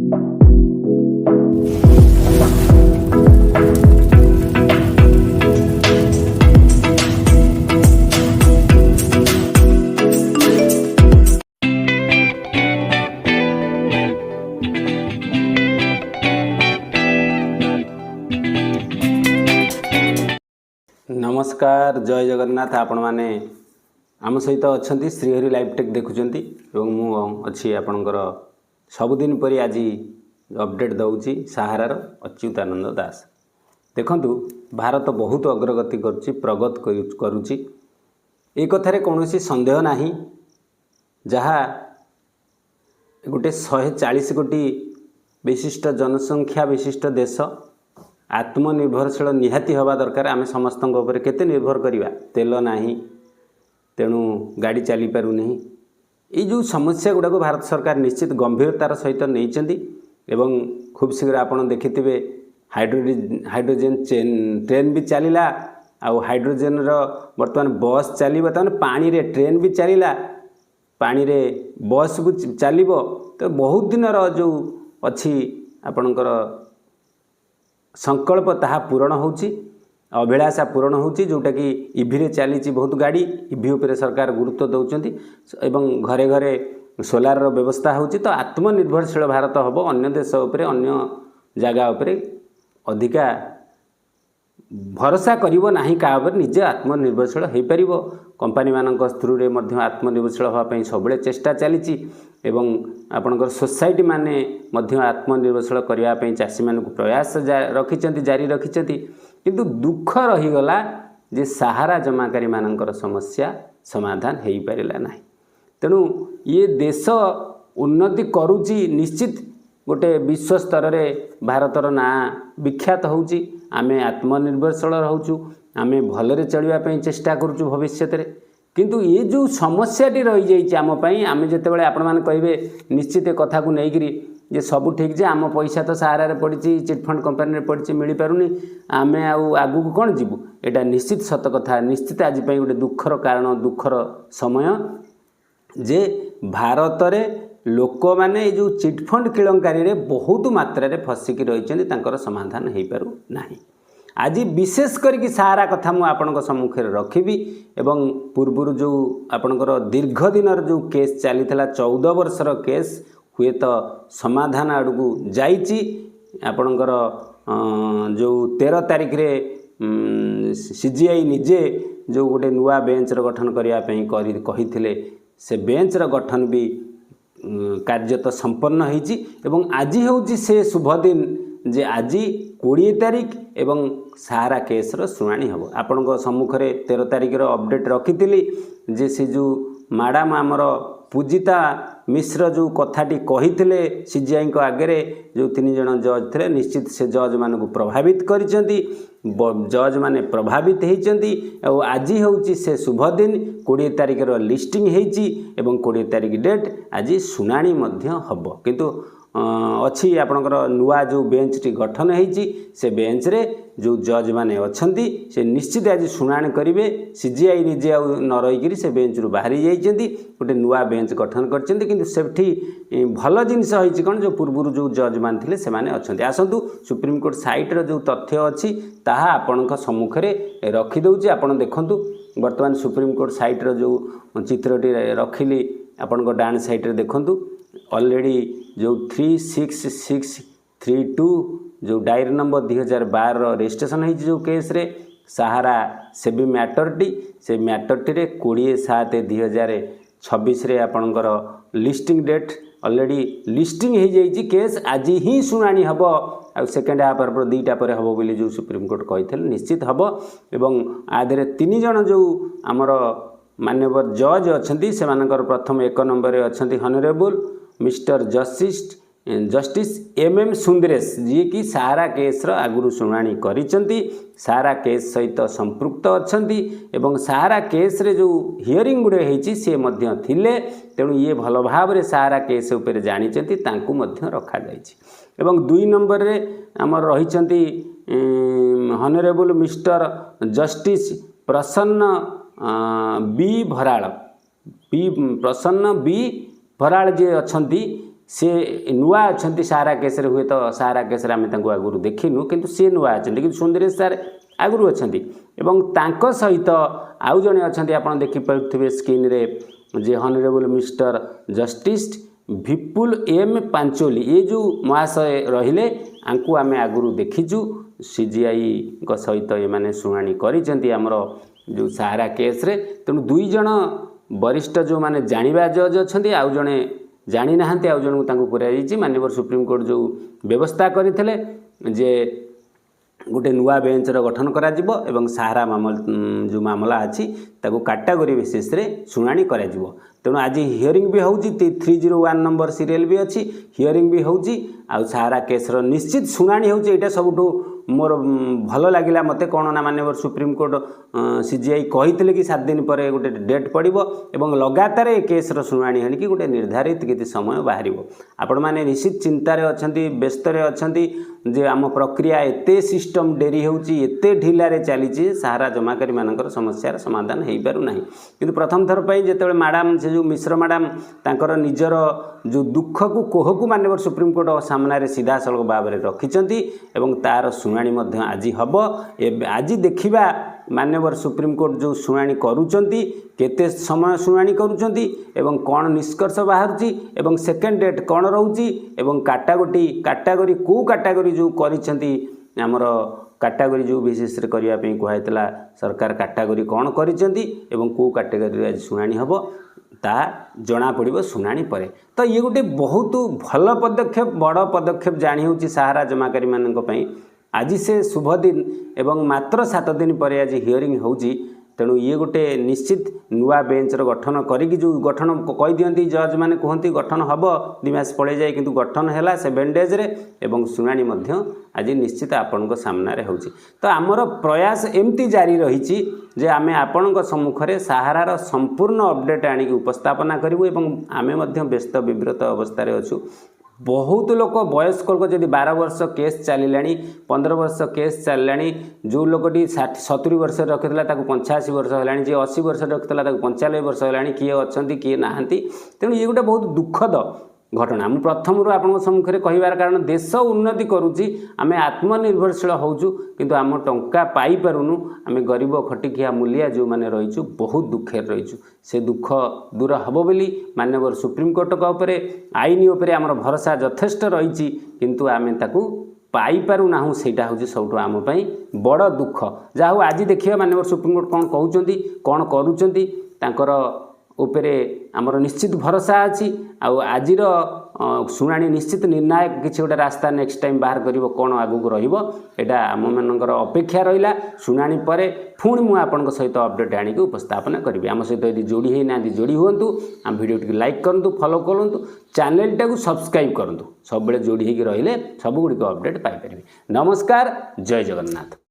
नमस्कार जय जगन्नाथ आपण मैंने आम सहित अच्छा श्रीहरि लाइवटेक देखुंत मुझे आपणकर सबुदिन पर आज अपडेट दूसरी सहारार अच्युतानंद दास देखु भारत बहुत अग्रगति प्रगत करुच्ची एक कथार कौन सन्देह ना जहाँ गोटे 140 कोटी विशिष्ट जनसंख्या विशिष्ट देश आत्मनिर्भरशील निहाती हवा दरकार। आम समस्त केते निर्भर करवा तेल नहीं तेणु गाड़ी चली पार नहीं ये जो समस्या गुड़ाक भारत सरकार निश्चित गंभीरतार सहित नहीं एवं खूब शीघ्र आपड़ देखिथे हाइड्रोजेन ट्रेन भी चलला आउ हाइड्रोजेन बर्तमान बस चल पानी रे ट्रेन भी चलला पानी रे बस भी चलो तो बहुत दिन जो अच्छी आपणकर संकल्प ताहा पूरण होची अभिलाषा पूरण होची जोटा कि ईवी रे चली बहुत गाड़ी ईवी उपर सरकार गुरुत्व दौरान एवं घरे घरे सोलार व्यवस्था होची तो आत्मनिर्भरशील भारत हम अन्य देश उपर अन्य जगह उपर अधिका भरोसा करिवो नाही का निजे आत्मनिर्भरशील हो पार कंपानी मान थ्रू रे मध्य आत्मनिर्भरशील होगापी सब चेष्टा चली एवं आपणकर सोसाइटी माने मध्य आत्मनिर्भरशील करने चाषी मान प्रयास रखिंट जारी रखिंट किंतु दुख रहीगला जे सहारा जमाकारी मानकर समस्या समाधान हो पारा ना तेणु ये देश उन्नति करुच्ची निश्चित गोटे विश्व स्तर में भारतर ना विख्यात होची आमे आत्मनिर्भरशील रोचु आमे भलरे चलवाई चेष्टा करुचु भविष्य में किंतु ये जो समस्याटी रही जाइए आम जिते आपण मैंने कहे निश्चित कथा को लेकरी जे सब ठीक जे आम पैसा तो सहारा पड़ी चिटफंड कंपानी पड़ी मिल पारुनी आम आगू को कौन जीवु एटा निश्चित सत कथा निश्चित आज गोटे दुखर कारण दुखर समय जे भारत में लोक मैंने जो चिटफंड केलेंकारी रे बहुत मात्रा रे फसिकी रही समाधान हो पारु नाही। आज विशेष करके सारा कथा मु आपनक सम्मुख में रखी एवं पूर्वर जो आपणकर दीर्घ दिन जो केस चली 14 वर्षर केस हुए तो समाधान आड़ू जाइए आपणकर जो 13 तारीख रे सीजीआई निजे जो गोटे नुआ बेंचर गठन करने कही से बेंचर गठन भी कार्य तो संपन्न होती एवं आज हूँ से शुभ दिन जे आज 20 तारीख एवं सहारा केस्र शुणाणी हम आपण सम्मुख में 13 तारीख अपडेट रखी जे से जो मैडम आमर पूजिता मिश्र जो कथाटी कही सीजीआई आगे जो 3 जन जज थे निश्चित से जज मान प्रभावित कर जज माने प्रभावित होती आज हूँ से शुभ दिन 20 तारीख लिस्टिंग होती 20 तारीख डेट आज शुणाणी हम किंतु अच्छी आपणकर नुआ जो बेंच टी गठन होती से बेंच रे जो जज माने अच्छी से निश्चित आज शुणाणी करेंगे सीजीआई निजे न रहीकि से बेंच रू बाहरी जाइए गोटे नुआ बेंच गठन करठी भल जिनस होती कौन जो पूर्वर जो जज मान थे से अच्छा आसतु सुप्रीमकोर्ट साइट्र जो तथ्य अच्छी ताहा आपण सम्मुख में रखीदे आप देखु बर्तमान सुप्रीमकोर्ट साइट्र जो चित्रटी रखिली आपण डाण साइट्रे देखु ऑलरेडी जो 36632 जो डायरी नंबर 2012 रजिस्ट्रेशन होती जो केस रे सहारा सेबी मैटरटी से मैटरटी रे 20/7/2026 रे आपणकर लिस्टिंग डेट ऑलरेडी लिस्टिंग हो जाइए केस आज ही शुणाणी हम आ सेकेंड हाफ पर 2टा पर हम बोली जो सुप्रीमकोर्ट कही निश्चित हम एवं आधे 3 जन जो आमर मान्यवर जज अच्छा से प्रथम 1 नंबर अच्छा honourable mister justice MM Sundaresh ji की सारा केस्र आगुरी शुणाणी करिसेंती सारा केस सहित संपृक्त अच्छी एवं सारा केस रे जो हियरिंग गुड़े होती सी थिले तेणु ये भल भाव रे सारा केस उपर जानी रखा एवं 2 नंबर रे आमर रही हॉनरेबल मिस्टर जस्टिस प्रसन्न बी भराड़ बी प्रसन्न बी भराड़ जी अच्छा सी नुआ अच्छा सारा केस हुए तो सारा केस आम आगुरी देखिनु किंतु सी नुआ अच्छा कि सुंदरेश सार आगुरी अच्छा सहित आउ जड़े अच्छा आप देखिपे स्क्रीन रे जे हॉनरेबल मिस्टर जस्टिस विपुल एम पांचोली ये जो महाशय रहिले आंकु आम आगुरी देखीचु सीजीआई सहित ये शुणाणी करमर जो सारा केस रे तेणु दुई जन वरिष्ठ जो माने जानिबा जज अच्छा आउ जड़े जानी ना आउ जन को माननीय सुप्रीमकोर्ट जो व्यवस्था करते जे गोटे नुआ बेंचर गठन करा जिवो एवं सारा जो मामला अच्छी ताको कैटेगरी बेसिस रे शुणाणी करा जिवो तेणु आज हियरिंग भी होउची 301 नंबर सीरियल भी अच्छी हियरिंग भी होउची आ सारा केसर निश्चित शुणाणी होउची एटा सबुठू मोर भल लगिला मते कोन ना माननीय सुप्रीमकोर्ट सीजीआई कही कि 7 दिन पर गोटे डेट पड़ो एवं लगातार ए केसर शुणाणी है कि गोटे निर्धारित किसी समय बाहर आपण मैंने निश्चित चिंतार अच्छा व्यस्त अच्छा जे आम प्रक्रिया एते सिस्टम डेरी होउची एते ढिलारे चली सारा जमाकारी मानकर समस्यार समाधान हो पारना कि प्रथम थर पर जिते मैडम से जो मिश्र मैडम तांकर निजर जो दुख को कोह को माननीय सुप्रीमकोर्ट सामने सीधा सड़क भाव में रखिंट एवं तार शुणाणी आज हम आज देखा माननीय सुप्रीमकोर्ट जो शुणाणी करुचंती केते समय शुणाणी करुचंती एवं कौन निष्कर्ष बाहरुची एवं सेकेंड डेट कौन रोची एवं कैटेगरी को कैटेगरी जो करिसेंती हमर कैटेगरी जो विशेष करने कहला सरकार कैटेगरी कौन करिसेंती एवं को कैटेगरी आज शुणाणी हम ता जना पड़ो शुणाणी पर तो ये गोटे बहुत भल पदक्षेप बड़ पदक्षेप जानी होची सहारा जमाकारी मानक आज से शुभ दिन एवं मात्र 7 दिन पर आज हियरिंग होची तेणु ये गोटे निश्चित नुआ बेंचर गठन करी जो गठन कही दियंती जज मैंने कहती गठन हम 2 मास पड़े जाए किंतु गठन है 7 डेज रे एवं शुणाणी आज निश्चित आपण सामने होची तो आमर प्रयास एमती जारी रही जे आमे आपण सम्मुखें सहारार संपूर्ण अपडेट आनिक उपस्थापना करूँ एवं आमे व्यस्त विव्रत अवस्था अच्छु बहुत लोक वयस्क लोक जब 12 वर्ष केस चलला 15 वर्ष केस चलला जो लोकटी 70 वर्ष रखिला 85 वर्ष है जी 80 वर्ष रखिला 95 वर्ष है किए अच्छा किए नहांती तेणु ये गोटे बहुत दुखद घटना मु प्रथम रू आपण सम्मुखें कहबार कारण देश उन्नति करुच्ची आम आत्मनिर्भरशील होचु किंतु आम टंका पाई पारुनु आम गरीब खटिकिया मूलिया जो मैंने रहीचु बहुत दुखे रहीचु से दुख दूर हम बोली माननीय सुप्रीमकोर्ट उपरे आईन उपरे आमर भरोसा यथेष्ट रही किंतु आम ताकू पाई पारु ना सेटा हूँ सब आम बड़ दुख जहाँ आज देखिए माननीय सुप्रीमकोर्ट कौन कहते कौन करुँच तांकर उपरे आमर निश्चित भरोसा अच्छी आजिर शुणाणी निश्चित निर्णायक किसी गोटे रास्ता नेक्स्ट टाइम बाहर कर कौन आगू रहा आम मानकर अपेक्षा रहा शुणाणी पर पुणी मुझे सहित अपडेट आनिक उपस्थापन करी आम सहित यदि जोड़ी होना जोड़ी हूँ आम वीडियो टी लाइक करूँ फॉलो करूँ चैनल टाक सब्सक्राइब करूँ सब जोड़ी होगी रहिले सबुगुड़िक अपडेट पाइपर। नमस्कार, जय जगन्नाथ।